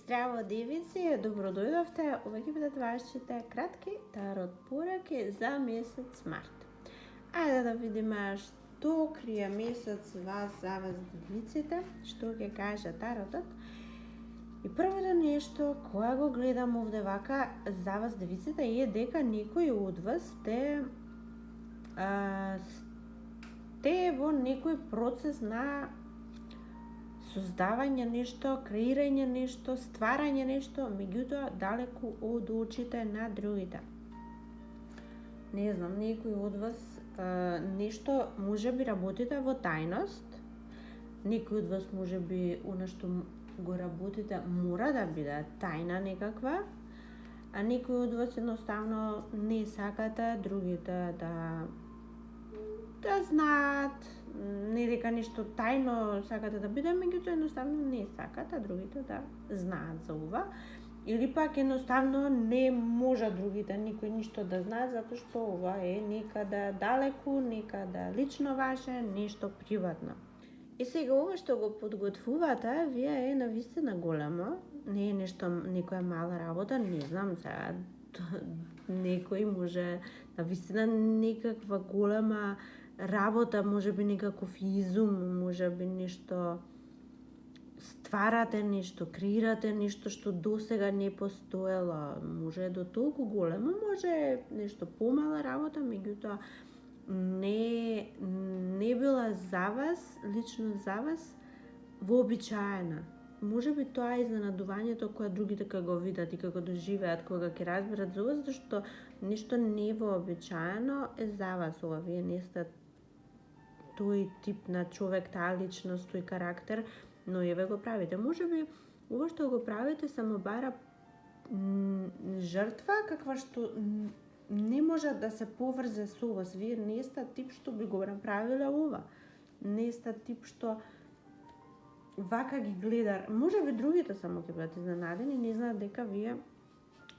Здраво, девици! Добродојдовте! Ова ќе бидат вашите кратки тарот пораки за месец март. Ајде да видиме што крие месец за вас девиците, што ќе каже таротот. И првото нешто кое го гледам овде вака за вас девиците е дека некои од вас сте во некој процес на создавање нешто, креирање нешто, стварање нешто, меѓутоа далеку од очите на другите. Не знам, некој од вас нешто можеби работите во тајност, некој од вас можеби она што го работите мора да биде тајна некаква, а некој од вас едноставно не сакате другите да знаат, не дека нешто тајно сакате да биде, меѓутоа едноставно не сакате другите да знаат за ова, или пак едноставно не може другите никој ништо да знаат затоа што ова е некаде далеку, некаде лично ваше, нешто приватно. И сега ова што го подготвувате, вие е навистина големо, не е нешто некоја мала работа, не знам сега, некој може навистина некаква голема работа, можеби некаков изум, можеби нешто стварате, нешто креирате, нешто што досега не постоело, може до толку големо, може нешто помала работа, меѓутоа не била за вас, лично за вас, вообичаена. Можеби тоа е изненадувањето кое другите кога го видат и кога доживеат, кога ќе разберат за вас, зашто нешто невообичаено е за вас ова. Вие не сте тој тип на човек, таа личност, тој карактер, но еве го правите. Можеби ова што го правите само бара жртва, каква што не може да се поврзе со вас. Вие не сте тип што би го направиле ова. Не сте тип што вака ги гледа. Можеби другите само ќе бидат изненадени, не знаат дека вие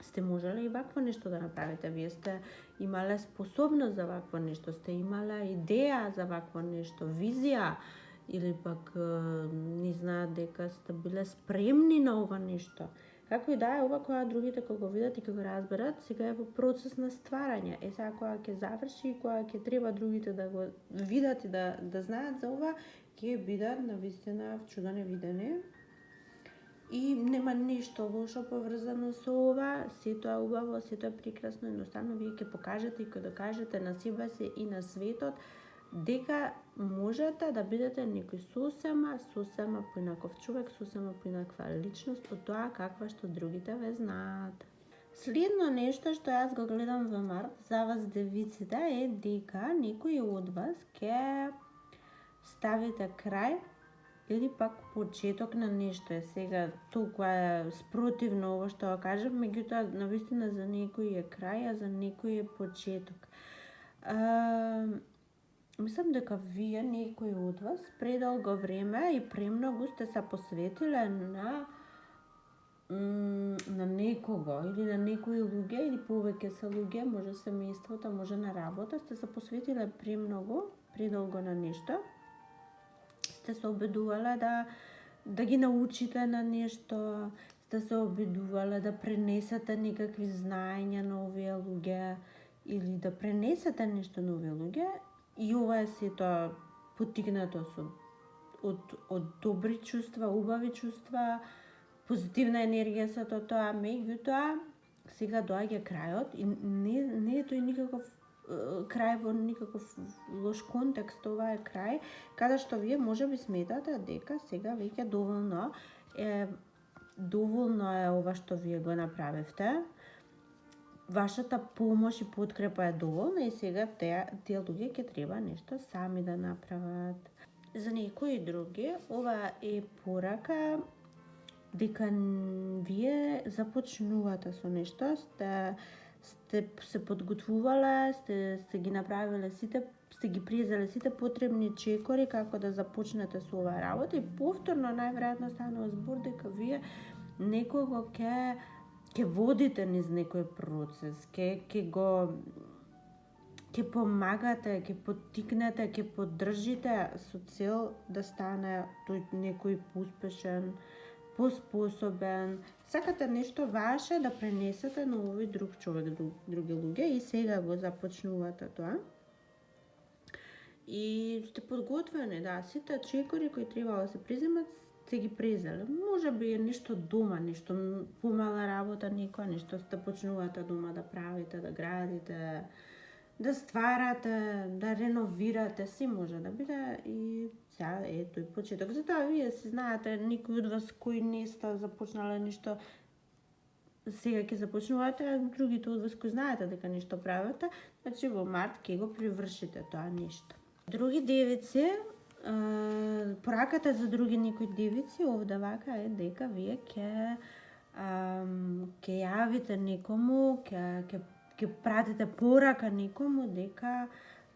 сте можеле и вакво нешто да направите. Вие сте имале способност за вакво нешто, сте имале идеја за вакво нешто, визија, или пак не знаат дека сте биле спремни на ова нешто. Како и да е, ова која другите кога го видат и кога разберат, сега е во процес на стварање. Сега кога ќе заврши и кога ќе треба другите да го видат и да знаат за ова, ќе бидат навистина чудо невидени. И нема ништо лошо поврзано со ова, сето е убаво, сето е прекрасно, едноставно вие ќе покажете и ќе докажете на себе си и на светот дека можете да бидете некој сосема поинаков човек, сосема поинаква личност од тоа каква што другите ве знаат. Следно нешто што јас го гледам во март за вас девиците е дека некој од вас ќе ставите крај или пак почеток на нешто. Е сега толку е спротивно ова што го кажам, меѓутоа навистина за некој е крај, а за некој е почеток. Мислам дека вие, некој од вас, предолго време и премногу сте се посветиле на некого или на некои луѓе или повеќе се луѓе, може семејството, може на работа, сте се посветиле премногу, предолго на нешто. Сте се обидувале да ги научите на нешто, сте се обидувале да пренесете некакви знаења на овие луѓе или да пренесете нешто на овие луѓе. И ова е сето поттикнато од добри чувства, убави чувства, позитивна енергија, сето тоа, меѓутоа сега доаѓа крајот и не е тој никаков крај во никаков лош контекст, ова е крај каде што вие можеби сметате дека сега веќе доволно е ова што вие го направивте. Вашата помош и подкрепа е доволна и сега тие луѓе ќе треба нешто сами да направат. За некои други ова е порака дека вие започнувате со нешто, сте се подготвувале, сте ги направиле сте ги презеле сите потребни чекори како да започнете со оваа работа и повторно најверојатно станува збор дека вие некого ќе водите низ некој процес, ќе помагате, ќе поттикнете, ќе поддржите со цел да стане тој некој успешен, поспособен, сакате нешто ваше да пренесете на овој друг човек, други луѓе и сега го започнувате тоа. И сте подготвени, да, сите чекори кои треба да се преземат, сте ги презели. Може би е нешто дома, нешто помала работа некоја, нешто сте почнувате дома да правите, да градите, да стварате, да реновирате, си може да биде и сега е тој почеток. Затоа вие си знаете, никој од вас кои не сте започнале нешто, сега ќе започнувате, а другите од вас кои знаете дека нешто правите, значи во март ќе го привршите тоа нешто. Други девици, пораката за други некои девици овде вака е дека вие ќе јавите некому, ќе пратите порака некому дека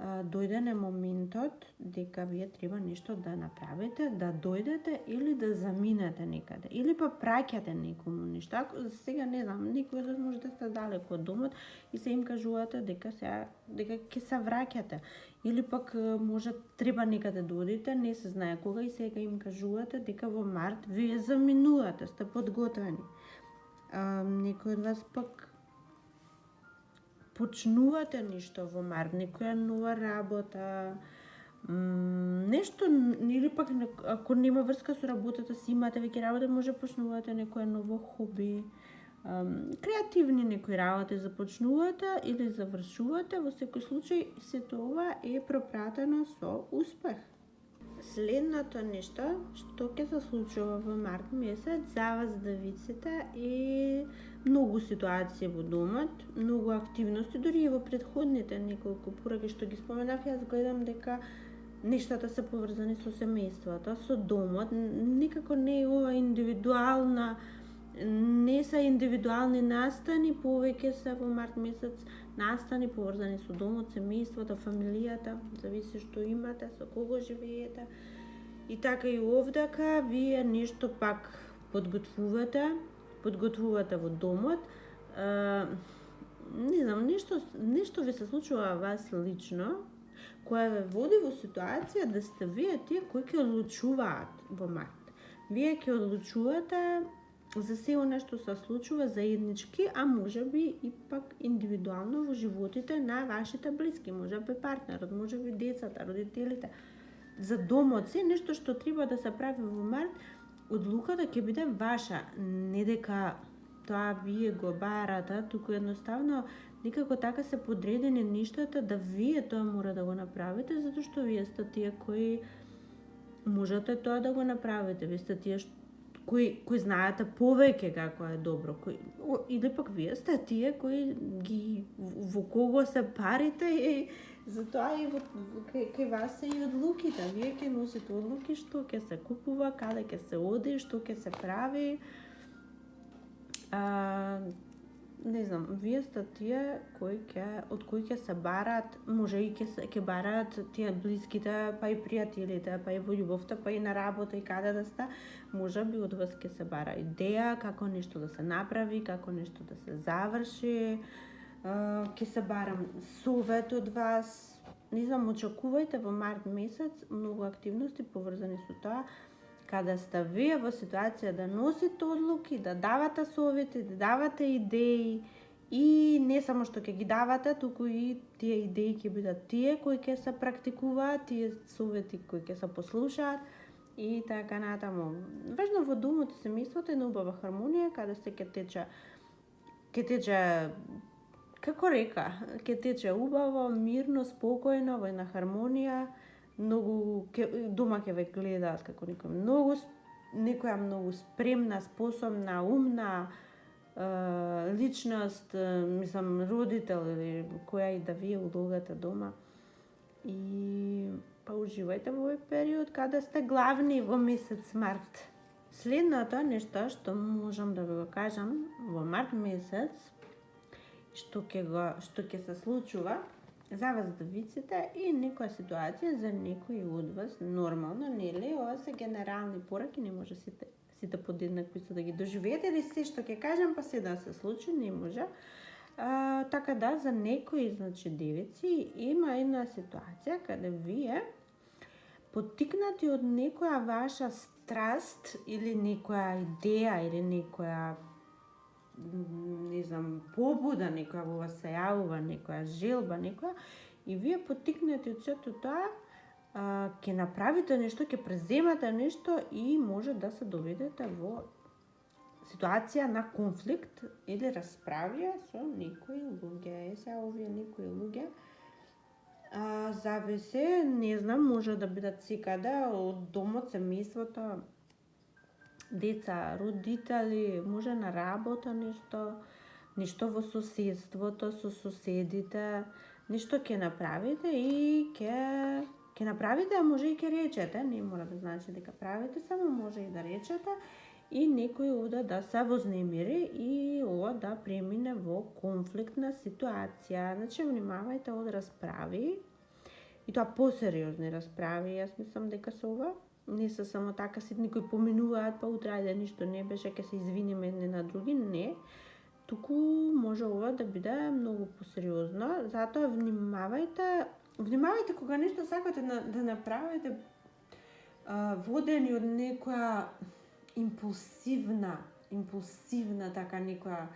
дојде на моментот дека вие треба нешто да направите, да дојдете или да заминете некаде, или па праќате некому нешто. Ако сега не знам, некој од може да сте далеко од домот и се им кажувате дека ќе се враќате, или пак може треба некаде да одите, не се знае кога и сега им кажувате дека во март вие заминувате, сте подготвени. Некој од вас пак почнувате нешто во март, некоја нова работа, нешто, или пак ако нема врска со работата си имате веќе работа, може почнувате некоја ново хоби, креативни некои работи започнувате или завршувате, во секој случај сето ова е пропратено со успех. Следното нешто што ќе се случува во март месец за вас девиците е многу ситуации во домот, многу активности, дури и во претходните неколку пораки што ги споменав, јас гледам дека нештата се поврзани со семејството, со домот, никако не е ова индивидуална, не се индивидуални настани, повеќе се во март месец настани поврзани со домот, семејството, фамилијата, зависи што имате, со кого живеете. И така и овдака вие нешто пак подготвувате во домот. Не знам, нешто ви се случува вас лично, која ве води во ситуација да сте вие тие кои ќе одлучуваат во март. Вие ќе одлучувате за се она што се случува заеднички, а може би и пак индивидуално во животите на вашите блиски, може би партнерот, може би децата, родителите. За домот се нешто што треба да се прави во март, одлуката ќе биде ваша, не дека тоа вие го барате, туку едноставно некако така се подредени нештата да вие тоа мора да го направите, затоа што вие сте тие кои можете тоа да го направите, вие сте тие кои знаете повеќе како е добро, или пак вие сте тие кои ги во кого се парите и затоа и кај вас се и одлуките. Вие ќе носите одлуки што ќе се купува, каде ќе се оди, што ќе се прави. Не знам, вие сте тие од кои ќе се бараат, може и ќе бараат тие блиските, па и пријателите, па и во љубовта, па и на работа и каде да сте, може би од вас ќе се бара идеја како нешто да се направи, како нешто да се заврши, ќе се барам совет од вас. Не знам, очекувајте во март месец многу активности поврзани со тоа, каде сте вие во ситуација да носите одлуки, да давате совети, да давате идеи и не само што ќе ги давате, туку и тие идеи ќе бидат тие кои ќе се практикуваат, тие совети кои ќе се послушаат и така натаму. Важно во домот и семејството е на убава хармонија, каде се ќе тече како река, ќе тече убаво, мирно, спокојно, во една хармонија. Дома ќе ве гледаат како некоја многу спремна, способна, умна личност, мислам родител или која и да вие улогата дома. И па уживајте во овој период каде сте главни во месец март. Следното нешто што можам да ви го кажам во март месец, што ќе се случува за вас девиците и некоја ситуација за некој од вас, нормално, нели? Ова се генерални пораки, не може сите подеднакви да ги доживеете, или се што ќе кажам па се да се случи, не може. Така да, за некои, значи, девици, има една ситуација каде вие, поттикнати од некоја ваша страст или некоја идеја или некоја не знам, побуда некоја во вас се јавува, некоја желба, некоја, и вие поттикнете од сето тоа, ќе направите нешто, ќе преземате нешто и може да се доведете во ситуација на конфликт или расправија со некои луѓе. Сега овие некои луѓе зависе, не знам, може да бидат секаде од домот, семејството, деца, родители, може на работа нешто во соседството, со соседите, нешто ќе направите и ќе направите, а може и ќе речете, не мора да значи дека правите, само може и да речете, и некој овде да се вознемири и ова да премине во конфликтна ситуација. Значи, внимавајте од расправи, и тоа посериозни расправи. Јас мислам дека со ова не се само така ситни кои поминуваат, па утре ајде ништо не беше, ќе се извиниме едни на други, не. Туку може ова да биде многу посериозно, затоа внимавајте кога нешто сакате да направите, водени од некоја импулсивна така некоја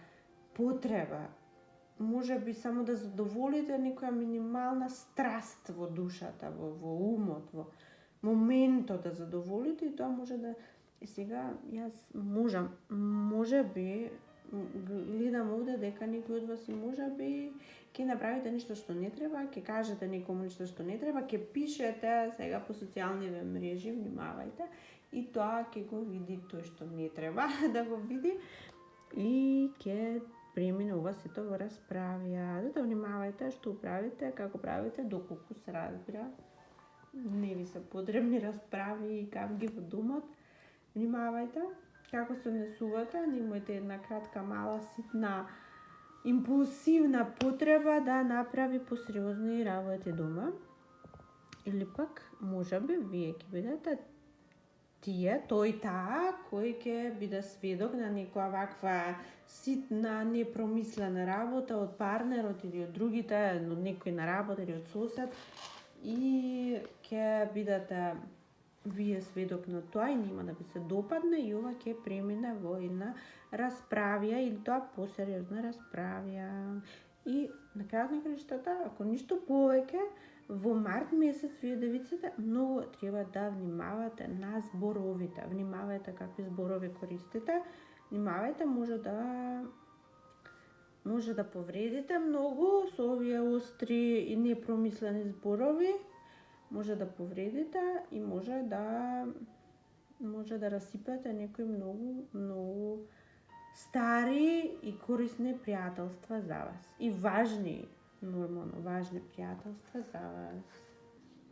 потреба, може би само да задоволите некоја минимална страст во душата, во умот, во моментот да задоволите, и тоа може да... И сега јас може би гледам овде дека некој од вас и може би ќе направите нешто што не треба, ќе кажете некому нешто што не треба, ќе пишете сега по социјалните мрежи, внимавајте, и тоа ќе го види тој што не треба да го види и ќе премине ова сето во расправија. Затоа внимавајте што правите, како правите, доколку се разбира. Не ви се потребни расправи и камги во домот. Внимавајте како се однесувате, немојте една кратка, мала, ситна, импулсивна потреба да направи посериозни работи дома. Или пак, можеби, вие ќе бидете тој таа кој ќе биде сведок на некоја ваква ситна, непромислена работа од партнерот или од другите, од некој на работа или од сосед, и ќе бидете вие сведок на тоа и нема да ви се допадне, и ова ќе премине во една расправија или тоа посериозна расправија. И на крајот на краиштата, ако ништо повеќе, во март месец вие девиците многу треба да внимавате на зборовите. Внимавајте какви зборови користите. Внимавајте, може да повредите многу со овие остри и непромислени зборови. Може да повредите и може да расипете некои многу стари и корисни пријателства за вас. И важни пријателства за вас.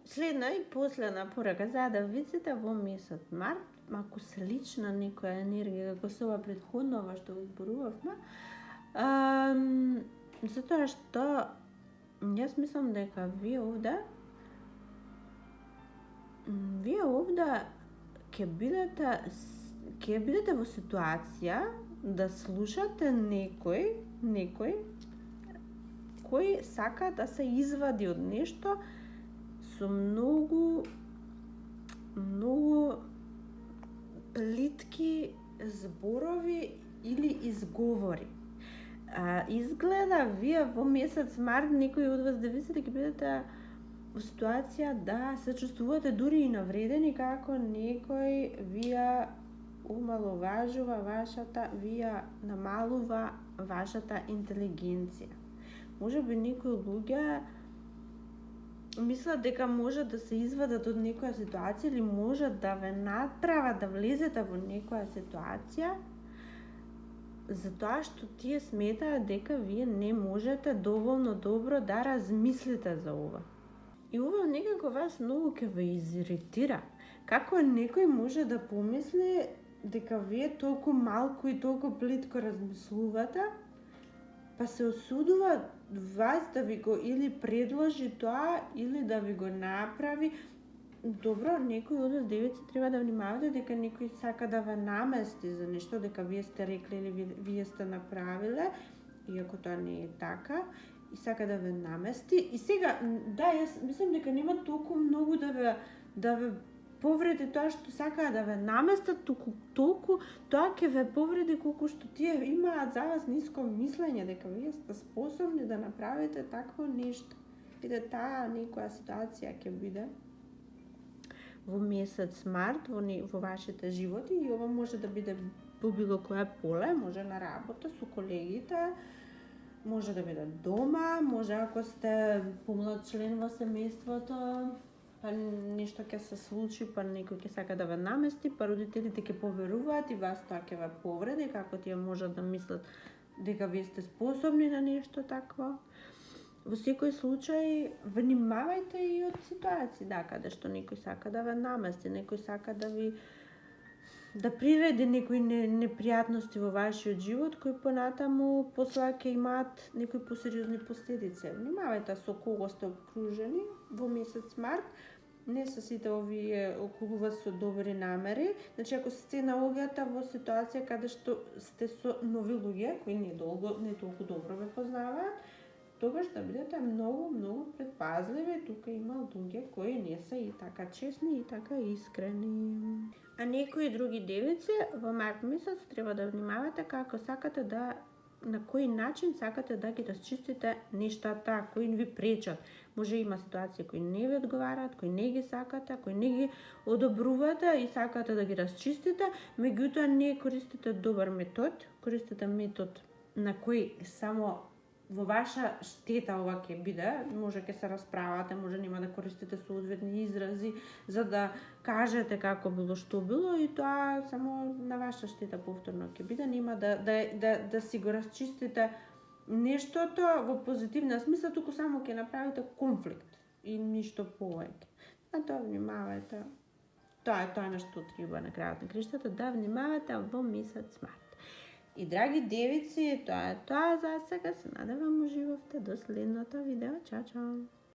Следна и последна порака за девиците во месец март, ако се лична некоја енергија, како се ова претходно што го зборувавме, затоа што јас мислам дека вие овде ќе бидете во ситуација да слушате некој кој сака да се извади од нешто со многу плитки зборови или изговори. Изгледа вие во месец март некои од вас девиците ќе бидете во ситуација да се чувствувате дури и навредени како некој вие омаловажува вие намалува вашата интелигенција. Може би некои луѓе мислат дека може да се извадат од некоја ситуација или може да ве натправат да влезете во некоја ситуација затоа што тие сметаат дека вие не можете доволно добро да размислите за ова. И ова некако вас многу ќе ве изиритира. Како некој може да помисли дека вие толку малку и толку плитко размислувате, па се осудува вас да ви го или предложи тоа, или да ви го направи. Добро, некој од вас девици треба да внимавате дека некој сака да ве намести за нешто, дека вие сте рекли или вие сте направиле, иако тоа не е така, и сака да ве намести. И сега, да, јас мислам дека нема толку многу да ве повреди тоа што сакаат да ве наместат, толку тоа ќе ве повреди колку што тие имаат за вас ниско мислење дека вие сте способни да направите такво нешто. И да таа некоја ситуација ќе биде во месец март во вашите животи и ова може да биде во било кое поле, може на работа со колегите, може да биде дома, може ако сте помлад член во семејството, па нешто ќе се случи, па некој ќе сака да ве намести, па родителите ќе поверуваат и вас тоа ќе ве повреди, како тие можат да мислат дека вие сте способни на нешто такво. Во секој случај, внимавајте и од ситуации, каде што некој сака да ве намести, некој сака да приреди некои непријатности во вашиот живот, кои понатаму после ќе имаат некои посериозни последици. Внимавајте со кого сте окружени во месец март. Не се сите овие околу вас со добри намери. Значи, ако сте наоѓате во ситуација каде што сте со нови луѓе, кои не толку добро ве познаваат, тогаш да бидете многу предпазливи. Тука има луѓе кои не се и така честни и така искрени. А некои други девици во март месец треба да внимавате како сакате на кој начин сакате да ги расчистите нештата кои ви пречат. Може има ситуации кои не ви одговараат, кои не ги сакате, кои не ги одобрувате и сакате да ги расчистите, меѓутоа не користите добар метод, користите метод на кој само во ваша штета ова ќе биде, може ќе се расправате, може нема да користите соодветни изрази за да кажете како било што било и тоа само на ваша штета повторно ќе биде, нема да си го расчистите нештото во позитивна смисла, туку само ќе направите конфликт и ништо повеќе. А тоа внимавајте. Тоа е тоа на што треба на крајот на криштата, да внимавате во месец март. И драги девици, тоа е тоа за сега. Се надевам уживавте до следното видео. Чао, чао!